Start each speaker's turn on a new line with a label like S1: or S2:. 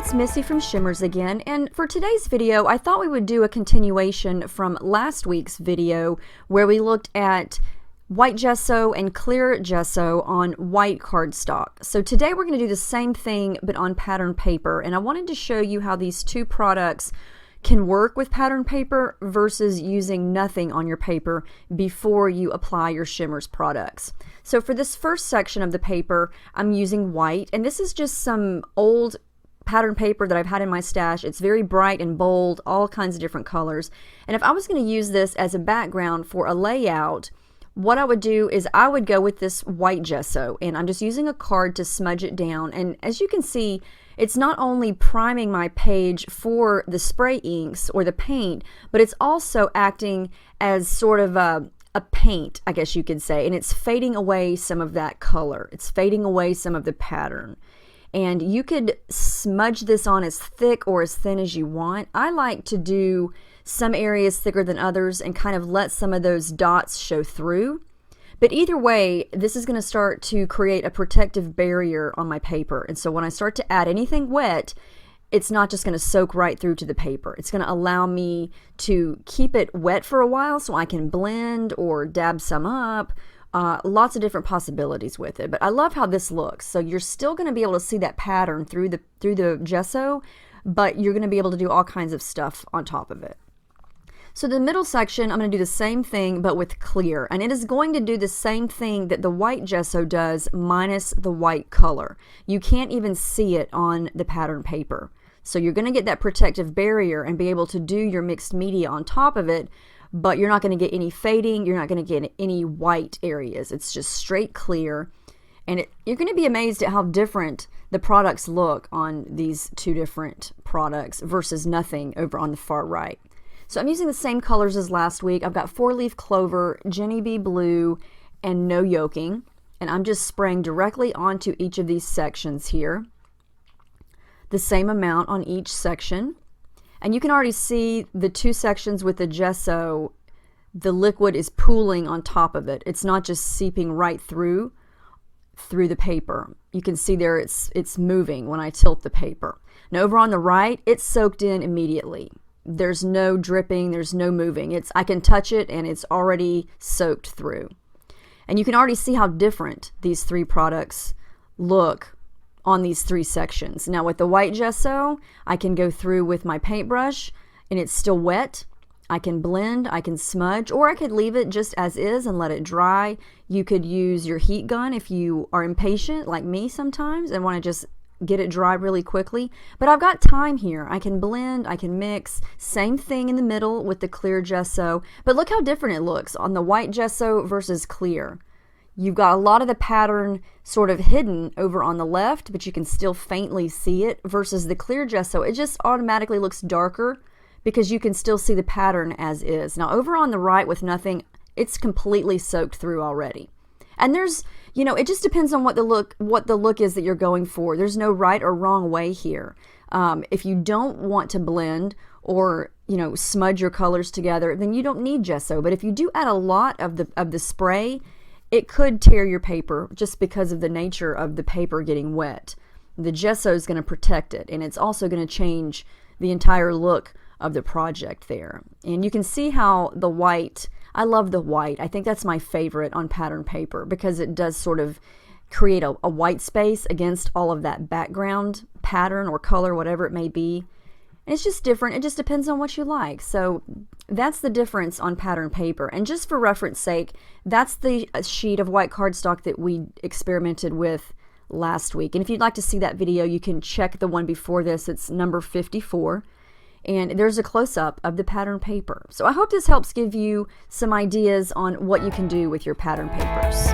S1: it's Missy from Shimmerz again, and for today's video I thought we would do a continuation from last week's video where we looked at white gesso and clear gesso on white cardstock. So today we're going to do the same thing but on pattern paper, and I wanted to show you how these two products can work with pattern paper versus using nothing on your paper before you apply your Shimmerz products. So for this first section of the paper, I'm using white, and this is just some old pattern paper that I've had in my stash. It's very bright and bold, all kinds of different colors. And if I was going to use this as a background for a layout, what I would do is I would go with this white gesso, and I'm just using a card to smudge it down. And as you can see, it's not only priming my page for the spray inks or the paint, but it's also acting as sort of a paint, I guess you could say, and it's fading away some of that color. It's fading away some of the pattern. And you could smudge this on as thick or as thin as you want. I like to do some areas thicker than others and kind of let some of those dots show through. But either way, this is going to start to create a protective barrier on my paper. And so when I start to add anything wet, it's not just going to soak right through to the paper. It's going to allow me to keep it wet for a while so I can blend or dab some up. Lots of different possibilities with it. But I love how this looks. So you're still going to be able to see that pattern through the gesso, but you're going to be able to do all kinds of stuff on top of it. So the middle section, I'm going to do the same thing but with clear, and it is going to do the same thing that the white gesso does minus the white color. You can't even see it on the pattern paper. So you're going to get that protective barrier and be able to do your mixed media on top of it, but you're not going to get any fading, you're not going to get any white areas. It's just straight clear, and you're going to be amazed at how different the products look on these two different products versus nothing over on the far right. So I'm using the same colors as last week. I've got 4-leaf clover, Jenny Bee blue, and no yoking. And I'm just spraying directly onto each of these sections here. The same amount on each section. And you can already see the two sections with the gesso, the liquid is pooling on top of it. It's not just seeping right through the paper. You can see there it's moving when I tilt the paper. Now over on the right, it's soaked in immediately. There's no dripping, there's no moving. I can touch it and it's already soaked through. And you can already see how different these three products look on these three sections. Now with the white gesso, I can go through with my paintbrush and it's still wet. I can blend, I can smudge, or I could leave it just as is and let it dry. You could use your heat gun if you are impatient like me sometimes and want to just get it dry really quickly. But I've got time here. I can blend, I can mix. Same thing in the middle with the clear gesso. But look how different it looks on the white gesso versus clear. You've got a lot of the pattern sort of hidden over on the left, but you can still faintly see it, versus the clear gesso. It just automatically looks darker because you can still see the pattern as is. Now over on the right with nothing, it's completely soaked through already. And there's, you know, it just depends on what the look is that you're going for. There's no right or wrong way here. If you don't want to blend or, you know, smudge your colors together, then you don't need gesso. But if you do add a lot of the spray, it could tear your paper just because of the nature of the paper getting wet. The gesso is going to protect it, and it's also going to change the entire look of the project there. And you can see how the white, I love the white. I think that's my favorite on pattern paper because it does sort of create a white space against all of that background pattern or color, whatever it may be. And it's just different. It just depends on what you like. So that's the difference on pattern paper. And just for reference sake, that's the sheet of white cardstock that we experimented with last week. And if you'd like to see that video, you can check the one before this. It's number 54. And there's a close-up of the pattern paper. So I hope this helps give you some ideas on what you can do with your pattern papers.